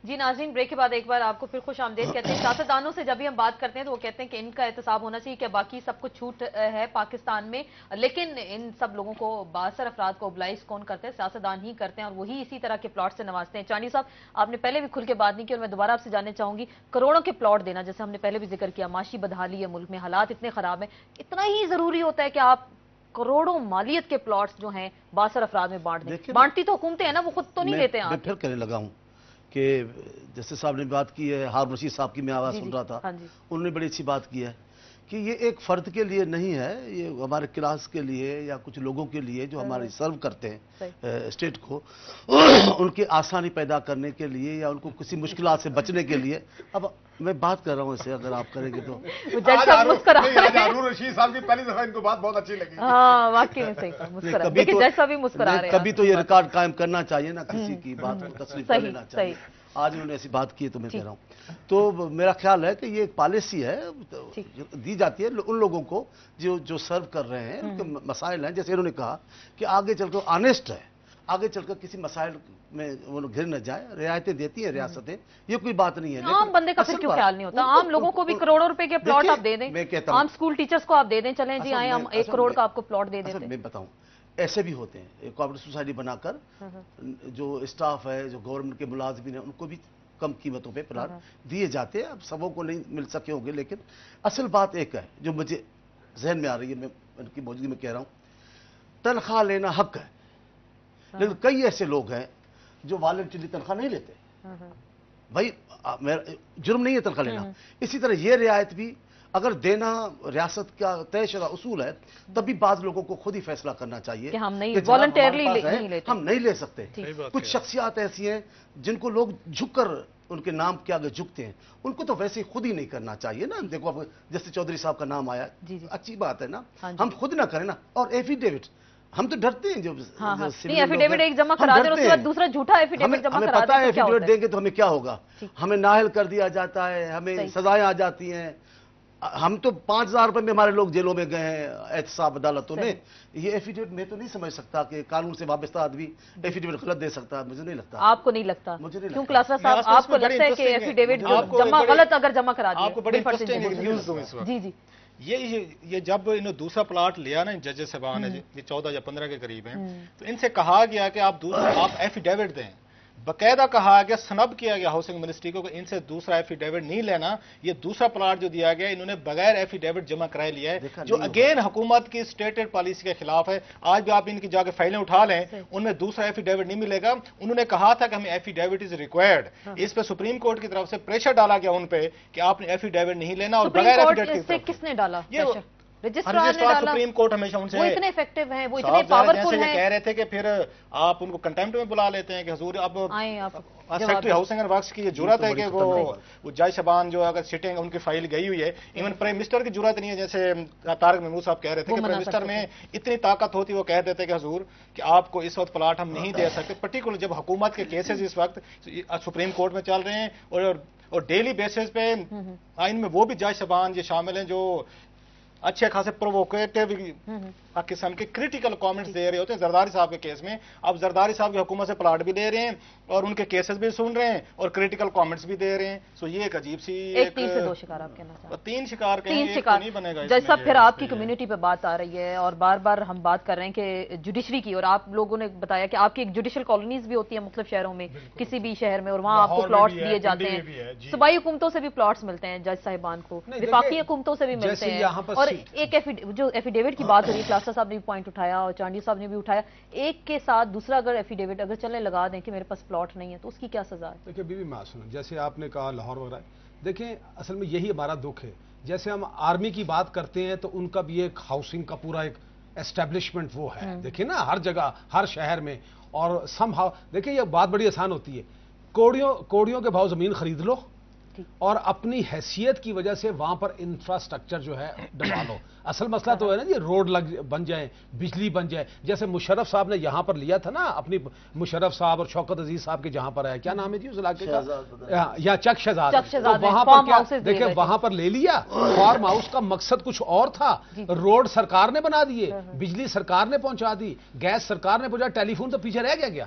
جی ناظرین، بریک کے بعد ایک بار آپ کو پھر خوش آمدید کہتے ہیں. سیاستدانوں سے جب بھی ہم بات کرتے ہیں تو وہ کہتے ہیں کہ ان کا احتساب ہونا چاہیے کہ باقی سب کو چھوٹ ہے پاکستان میں، لیکن ان سب لوگوں کو بااثر افراد کو اوبلائز کون کرتے ہیں؟ سیاستدان ہی کرتے ہیں، اور وہی اسی طرح کے پلاٹ سے نوازتے ہیں. چانڈی صاحب، آپ نے پہلے بھی کھل کے بات نہیں کی اور میں دوبارہ آپ سے جاننا چاہوں گی، کروڑوں کے پلاٹ دینا، جیسے ہم نے پہلے بھی ذکر کیا، معاشی بدحالی ہے ملک میں، حالات اتنے خراب ہیں، اتنا ہی ضروری ہوتا ہے کہ آپ کروڑوں مالیت کے پلاٹس جو ہیں بااثر افراد میں بانٹ دیں؟ بانٹتی تو حکومتیں ہیں نا، وہ خود تو نہیں لیتے ہیں. میں پھر کہنے لگا ہوں کہ جیسے صاحب نے بات کی ہے، ہارون رشید صاحب کی میں آواز سن رہا تھا، انہوں نے بڑی اچھی بات کی ہے کہ یہ ایک فرد کے لیے نہیں ہے، یہ ہمارے کلاس کے لیے یا کچھ لوگوں کے لیے جو ہماری سرو کرتے ہیں اسٹیٹ کو، ان کی آسانی پیدا کرنے کے لیے یا ان کو کسی مشکلات سے بچنے کے لیے. اب میں بات کر رہا ہوں اسے، اگر آپ کریں گے تو ہارون رشید صاحب کی پہلی دفعہ ان کو بات بہت اچھی لگی. ہاں واقعی میں صحیح. کبھی تو یہ ریکارڈ قائم کرنا چاہیے نا، کسی کی بات کو تصریف کر لینا چاہیے. آج انہوں نے ایسی بات کی ہے تو میں کہہ رہا ہوں. تو میرا خیال ہے کہ یہ ایک پالیسی ہے دی جاتی ہے ان لوگوں کو جو سرو کر رہے ہیں، ان کے مسائل ہیں. جیسے انہوں نے کہا کہ آگے چل کر آنےسٹ ہے، آگے چل کر کسی مسائل میں وہ گر نہ جائے، رعایتیں دیتی ہیں ریاستیں، یہ کوئی بات نہیں ہے. عام بندے کا پھر کیوں خیال نہیں ہوتا؟ عام لوگوں کو بھی کروڑوں روپے کے پلاٹ آپ دے دیں، عام سکول ٹیچرز کو آپ دے دیں، چلیں جی آئیں ہم 1 کروڑ کا آپ کو پلاٹ دے دیتے ہیں. میں بتاؤں، ایسے بھی ہوتے ہیں کوآپریٹو سوسائٹی بنا کر جو اسٹاف ہے، جو گورنمنٹ کے ملازمین ہیں، ان کو بھی کم قیمتوں پہ پلاٹ دیے جاتے ہیں. اب سبوں کو نہیں مل سکے ہوں گے، لیکن اصل بات ایک ہے جو مجھے ذہن میں آ رہی ہے، میں ان کی موجودگی میں کہہ رہا ہوں، تنخواہ لینا حق ہے، لیکن کئی ایسے لوگ ہیں جو والنٹری تنخواہ نہیں لیتے. بھائی جرم نہیں ہے تنخواہ لینا. اسی طرح یہ رعایت بھی اگر دینا ریاست کا طے شدہ اصول ہے، تب بھی بعض لوگوں کو خود ہی فیصلہ کرنا چاہیے کہ ہم نہیں لے سکتے. کچھ شخصیات ایسی ہیں جن کو لوگ جھک کر ان کے نام کے آگے جھکتے ہیں، ان کو تو ویسے خود ہی نہیں کرنا چاہیے نا. دیکھو جیسے چودھری صاحب کا نام آیا، اچھی بات ہے نا، ہم خود نہ کریں نا. اور ایفیڈیوٹ ہم تو ڈرتے ہیں، جو ایفیڈیوٹ ایک جمع کرا دیں، اس کے بعد دوسرا جھوٹا ایفیڈیوٹ جمع کرا دیں. ہمیں پتہ ہے ایفیڈیوٹ دیں گے تو ہمیں کیا ہوگا، ہمیں نااہل کر دیا جاتا ہے، ہمیں سزائیں آ جاتی ہیں. ہم تو 5,000 روپے میں ہمارے لوگ جیلوں میں گئے ہیں احتساب عدالتوں میں. یہ ایفیڈیوٹ میں تو نہیں سمجھ سکتا کہ قانون سے وابستہ آدمی ایفیڈیوٹ غلط دے سکتا ہے. مجھے نہیں لگتا. آپ کو نہیں لگتا؟ کیوں کلاسرا صاحب آپ کو لگتا ہے کہ ایفیڈیوٹ غلط اگر جمع کرا دیا؟ آپ کو بڑی انٹرسٹنگ نیوز دوں اس وقت. جی جی. یہ جب انہوں دوسرا پلاٹ لیا نا ججز صاحبان ہے، یہ 14 یا 15 کے قریب ہیں، تو ان سے کہا گیا کہ آپ ایفیڈیوٹ دیں. باقاعدہ کہا گیا، سنب کیا گیا ہاؤسنگ منسٹری کو کہ ان سے دوسرا ایفیڈیوٹ نہیں لینا. یہ دوسرا پلاٹ جو دیا گیا انہوں نے بغیر ایفیڈیوٹ جمع کرائے لیا ہے، جو اگین حکومت کی اسٹیٹڈ پالیسی کے خلاف ہے. آج بھی آپ ان کی جا کے فائلیں اٹھا لیں، ان میں دوسرا ایفیڈیوٹ نہیں ملے گا. انہوں نے کہا تھا کہ ہمیں ایفیڈیوٹ از ریکوائرڈ. اس پہ سپریم کورٹ کی طرف سے پریشر ڈالا گیا ان پہ کہ آپ نے ایفیڈیوٹ نہیں لینا. اور بغیر ایفیڈیوٹ کس نے ڈالا؟ رجسٹرار سپریم کورٹ ہمیشہ ان سے، وہ اتنے ایفیکٹو ہیں، وہ اتنے پاورفل ہیں. کہہ رہے تھے کہ پھر آپ ان کو کنٹمپٹ میں بلا لیتے ہیں کہ حضور اب سیکٹری ہاؤسنگ اینڈ ورکس کی یہ جرات ہے کہ وہ جج صاحبان جو اگر سٹنگ ان کی فائل گئی ہوئی ہے، ایون پرائم منسٹر کی جرات نہیں ہے. جیسے طارق محمود صاحب کہہ رہے تھے کہ پرائم منسٹر میں اتنی طاقت ہوتی، وہ کہہ دیتے کہ حضور کہ آپ کو اس وقت پلاٹ ہم نہیں دے سکتے. پرٹیکولر جب حکومت کے کیسز اس وقت سپریم کورٹ میں چل رہے ہیں اور ڈیلی بیسس پہ ان میں وہ بھی جج صاحبان یہ شامل ہیں جو اچھے خاصے پرووکیٹو قسم کے کریٹیکل کامنٹس دے رہے ہوتے ہیں. زرداری صاحب کے کیس میں اب زرداری صاحب کی حکومت سے پلاٹ بھی لے رہے ہیں اور ان کے کیسز بھی سن رہے ہیں اور کریٹیکل کامنٹس بھی دے رہے ہیں. سو یہ ایک عجیب سی 3 سے 2 شکار آپ کہنا چاہتے ہیں؟ 3 شکار نہیں بنے گا. جج صاحب پھر آپ کی کمیونٹی پہ بات آ رہی ہے اور بار بار ہم بات کر رہے ہیں کہ جوڈیشری کی، اور آپ لوگوں نے بتایا کہ آپ کی ایک جوڈیشل کالونیز بھی ہوتی ہیں مختلف شہروں میں، کسی بھی شہر میں، اور وہاں آپ کو پلاٹس دیے جاتے ہیں. صوبائی حکومتوں سے بھی پلاٹس ملتے ہیں جج صاحبان کو، وفاقی حکومتوں سے بھی ملتے ہیں. اور ایک جو ایفیڈیوٹ کی بات ہو رہی ہے، کلاسٹر صاحب نے بھی پوائنٹ اٹھایا اور چانڈی صاحب نے بھی اٹھایا، ایک کے ساتھ دوسرا اگر ایفیڈیوٹ اگر چلنے لگا دیں کہ میرے پاس پلاٹ نہیں ہے تو اس کی کیا سزا ہے؟ دیکھیں بی بی سنو، جیسے آپ نے کہا لاہور وغیرہ، دیکھیں اصل میں یہی ہمارا دکھ ہے. جیسے ہم آرمی کی بات کرتے ہیں تو ان کا بھی ایک ہاؤسنگ کا پورا ایک اسٹیبلشمنٹ وہ ہے، دیکھیں نا ہر جگہ ہر شہر میں. اور سم ہاؤ دیکھیں یہ بات بڑی آسان ہوتی ہے، کوڑیوں کے بھاؤ زمین خرید لو اور اپنی حیثیت کی وجہ سے وہاں پر انفراسٹرکچر جو ہے ڈلوا لو. اصل مسئلہ تو ہے نا یہ روڈ بن جائیں، بجلی بن جائے. جیسے مشرف صاحب نے یہاں پر لیا تھا نا اپنی، مشرف صاحب اور شوکت عزیز صاحب کے جہاں پر ہے، کیا نام ہے جی اس علاقے کا، یا چک شہزاد، وہاں پر کیا دیکھیں وہاں پر لے لیا. فارم ہاؤس کا مقصد کچھ اور تھا، روڈ سرکار نے بنا دیے، بجلی سرکار نے پہنچا دی، گیس سرکار نے پہنچا، ٹیلی فون تو پیچھے رہ گیا.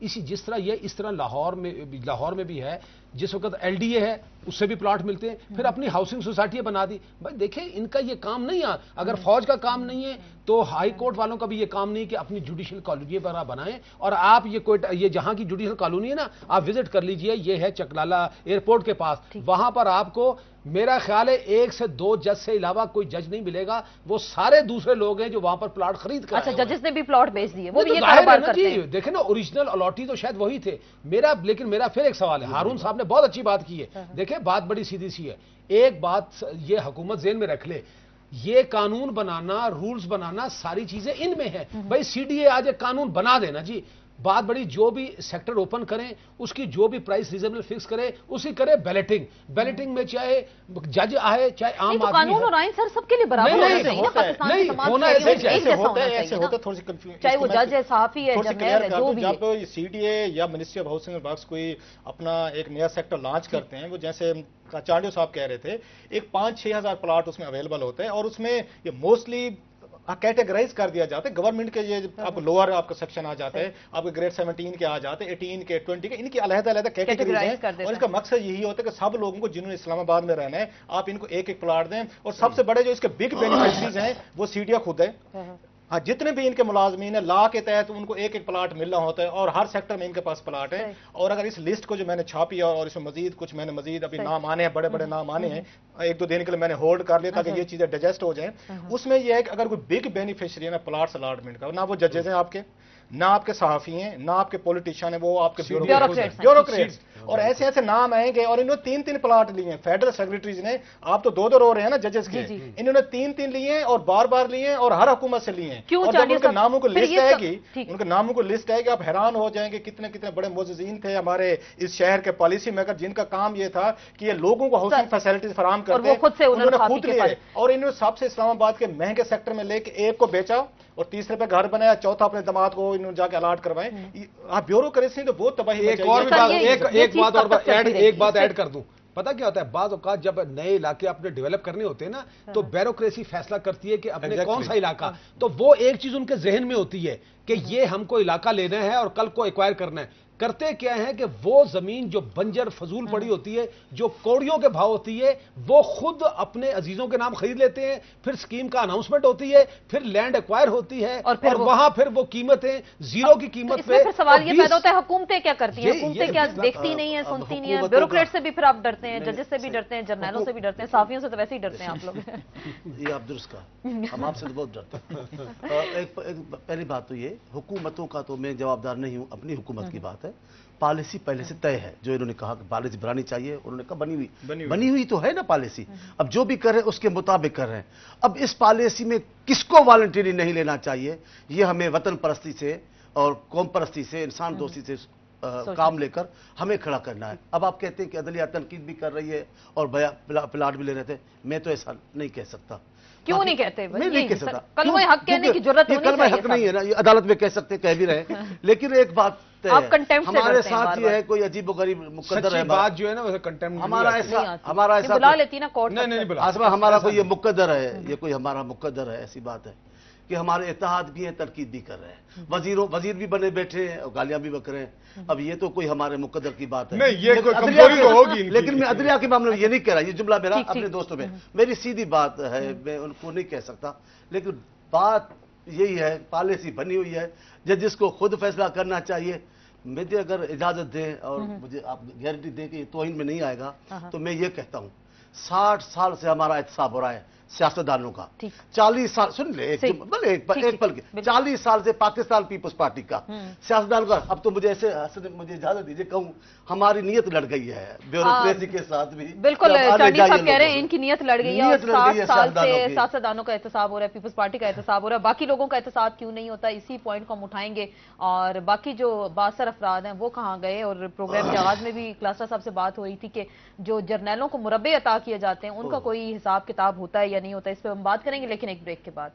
اسی جس طرح یہ اس طرح لاہور میں بھی ہے، جس وقت ایل ڈی اے ہے اس سے بھی پلاٹ ملتے ہیں، پھر اپنی ہاؤسنگ سوسائٹی بنا دی. بھائی دیکھیں ان کا یہ کام نہیں ہے، اگر فوج کا کام نہیں ہے تو ہائی کورٹ والوں کا بھی یہ کام نہیں کہ اپنی جوڈیشل کالونی وغیرہ بنائیں. اور آپ یہ جہاں کی جوڈیشل کالونی ہے نا، آپ وزٹ کر لیجئے، یہ ہے چکلالہ ایئرپورٹ کے پاس، وہاں پر آپ کو میرا خیال ہے 1 سے 2 جج سے علاوہ کوئی جج نہیں ملے گا، وہ سارے دوسرے لوگ ہیں جو وہاں پر پلاٹ خرید کر. اچھا ججز نے بھی پلاٹ بیچ دیے، وہ بھی یہ کاروبار کرتے ہیں. دیکھیں نا اوریجنل الاٹی تو شاید وہی تھے. لیکن میرا پھر ایک سوال ہے، ہارون صاحب نے بہت اچھی بات کی ہے. دیکھیں بات بڑی سیدھی سی ہے، ایک بات یہ حکومت ذہن میں رکھ لے، یہ قانون بنانا، رولز بنانا ساری چیزیں ان میں ہے. بھائی سی ڈی اے آج ایک قانون بنا دینا جی، بات بڑی، جو بھی سیکٹر اوپن کریں اس کی جو بھی پرائس ریزنبل فکس کرے اسی کرے. بیلٹنگ میں چاہے جج آئے چاہے عام آدمی، قانون اور آئین سر سب کے لیے برابر ہونا چاہیے نا، پاکستان کے سماج میں ایک جیسا ہونا چاہیے، چاہے وہ جج ہے، صحافی ہے، جرنیل ہے، جو بھی ہے. جب سی ڈی اے یا ministry of housing and works کوئی اپنا ایک نیا سیکٹر لانچ کرتے ہیں، وہ جیسے چانڈیو صاحب کہہ رہے تھے، ایک 5-6 ہزار پلاٹ اس میں اویلیبل ہوتے ہیں، اور اس میں یہ موسٹلی کیٹیگرائز کر دیا جاتا ہے. گورنمنٹ کے یہ آپ لوور آپ کا سیکشن آ جاتا ہے، آپ کے گریڈ 17 کے آ جاتے ہیں، 18 کے، 20 کے، ان کی علیحدہ کیٹیگریز ہیں. اور اس کا مقصد یہی ہوتا ہے کہ سب لوگوں کو جنہوں نے اسلام آباد میں رہنا ہے آپ ان کو ایک پلاٹ دیں. اور سب سے بڑے جو اس کے بگ بینیفیشریز ہیں وہ سیڈیا خود ہے. ہاں جتنے بھی ان کے ملازمین ہیں لا کے تحت ان کو ایک پلاٹ ملنا ہوتا ہے، اور ہر سیکٹر میں ان کے پاس پلاٹ ہے. اور اگر اس لسٹ کو جو میں نے چھاپی ہے اور اس میں مزید ابھی نام آنے ہیں، بڑے بڑے نام آنے ہیں، 1-2 دن کے لیے میں نے ہولڈ کر لیا تاکہ یہ چیزیں ڈائجسٹ ہو جائیں. اس میں یہ ہے کہ اگر کوئی بگ بینیفیشری ہے نا پلاٹس الاٹمنٹ کا، نہ وہ ججز ہیں آپ کے، نہ آپ کے صحافی ہیں، نہ آپ کے پولیٹیشین ہیں، وہ آپ کے بیوروکریٹس. اور ایسے نام آئیں گے، اور انہوں نے 3 پلاٹ لیے ہیں. فیڈرل سیکرٹریز نے، آپ تو 2 رو رہے ہیں نا ججز کے، انہوں نے 3 لیے ہیں اور بار لیے ہیں اور ہر حکومت سے لیے ہیں. اور جب ان کے ناموں کو لسٹ آئے گی، ان کے ناموں کو لسٹ آئے گی، آپ حیران ہو جائیں گے کتنے بڑے معززین تھے ہمارے اس شہر کے پالیسی میکر، جن کا کام یہ تھا کہ یہ لوگوں کو ہاؤسنگ فیسلٹیز فراہم کرتے ہیں. انہوں نے خود لیے، اور انہوں نے سب سے اسلام آباد کے مہنگے سیکٹر میں لے کے ایک کو بیچا اور تیسرے پہ گھر بنایا، چوتھا اپنے دماد کو انہوں نے جا کے الاٹ کروائے. آپ بیوروکریسی تو بہت تباہی. ایک بات ایڈ کر دوں، پتہ کیا ہوتا ہے، بعض اوقات جب نئے علاقے اپنے ڈیولپ کرنے ہوتے ہیں نا تو بیوروکریسی فیصلہ کرتی ہے کہ اپنے کون سا علاقہ، تو وہ ایک چیز ان کے ذہن میں ہوتی ہے کہ یہ ہم کو علاقہ لینا ہے اور کل کو ایکوائر کرنا ہے. کرتے کیا ہے کہ وہ زمین جو بنجر فضول پڑی ہوتی ہے، جو کوڑیوں کے بھاؤ ہوتی ہے، وہ خود اپنے عزیزوں کے نام خرید لیتے ہیں. پھر اسکیم کا اناؤنسمنٹ ہوتی ہے، پھر لینڈ ایکوائر ہوتی ہے، اور وہاں پھر وہ قیمتیں زیرو کی قیمت پہ. سوال یہ پیدا ہوتا ہے حکومتیں کیا کرتی ہیں؟ حکومتیں کیا دیکھتی نہیں ہیں، سنتی نہیں ہیں؟ بیوروکریٹ سے بھی پھر آپ ڈرتے ہیں، ججز سے بھی ڈرتے ہیں، جرنیلوں سے بھی ڈرتے ہیں، صحافیوں سے تو ویسے ہی ڈرتے ہیں آپ لوگ. یہ آپ درست کہا، ہم آپ سے تو بہت ڈرتے ہیں. پہلی بات تو یہ، حکومتوں کا تو میں جوابدار نہیں ہوں، اپنی حکومت کی بات ہے. پالیسی پہلے سے طے ہے، جو انہوں نے کہا کہ پالیسی بنانی چاہیے، انہوں نے کہا بنی ہوئی تو ہے نا پالیسی. اب جو بھی کر رہے ہیں اس کے مطابق کر رہے ہیں. اب اس پالیسی میں کس کو والنٹری نہیں لینا چاہیے، یہ ہمیں وطن پرستی سے اور قوم پرستی سے، انسان دوستی سے کام لے کر ہمیں کھڑا کرنا ہے. اب آپ کہتے ہیں کہ عدلیہ تنقید بھی کر رہی ہے اور پلاٹ بھی لے رہے تھے، میں تو ایسا نہیں کہہ سکتا. کیوں نہیں کہتے؟ میں نہیں کہہ سکتا. کلمہ حق کہنے کی ضرورت ہونی چاہیے. کلمہ حق نہیں ہے نا، یہ عدالت میں کہہ سکتے، کہہ بھی رہے ہیں. لیکن ایک بات ہمارے ساتھ یہ ہے، کوئی عجیب و غریب مقدر ہے، بات جو ہے نا وہ کنٹمپٹ ہمارا ایسا بلا لیتی نا کورٹ، ہمارا کوئی یہ مقدر ہے، یہ کوئی ہمارا مقدر ہے. ایسی بات ہے کہ ہمارے اتحاد بھی ہیں، تنقید بھی کر رہے ہیں، وزیر بھی بنے بیٹھے ہیں اور گالیاں بھی بک رہے ہیں. اب یہ تو کوئی ہمارے مقدر کی بات ہے، لیکن میں عدلیہ کے معاملے میں یہ نہیں کہہ رہا. یہ جملہ میرا اپنے دوستوں میں، میری سیدھی بات ہے، میں ان کو نہیں کہہ سکتا. لیکن بات یہی ہے، پالیسی بنی ہوئی ہے، جس کو خود فیصلہ کرنا چاہیے. مجھے اگر اجازت دیں اور مجھے آپ گارنٹی دیں کہ یہ توہین میں نہیں آئے گا، تو میں یہ کہتا ہوں 60 سال سے ہمارا احتساب ہو رہا ہے سیاستدانوں کا. 40 سال، سن لے ایک پل کے، 40 سال سے پاکستان پیپلز پارٹی کا سیاستدانوں کا. اب تو مجھے ایسے مجھے اجازت دیجیے کہوں، ہماری نیت لڑ گئی ہے بیوروکریسی کے ساتھ بھی. بالکل چانڈی صاحب کہہ رہے ہیں ان کی نیت لڑ گئی ہے، 60 سال سے سیاستدانوں کا احتساب ہو رہا ہے، پیپلز پارٹی کا احتساب ہو رہا ہے. باقی لوگوں کا احتساب کیوں نہیں ہوتا؟ اسی پوائنٹ کو ہم اٹھائیں گے. اور باقی جو بااثر افراد ہیں وہ کہاں گئے؟ اور پروگرام کے آغاز میں بھی کلاسٹر صاحب سے بات ہو رہی تھی کہ جو جرنیلوں کو مربع عطا کیے جاتے ہیں ان کا کوئی حساب کتاب ہوتا ہے یا نہیں ہوتا، اس پہ ہم بات کریں گے، لیکن ایک بریک کے بعد.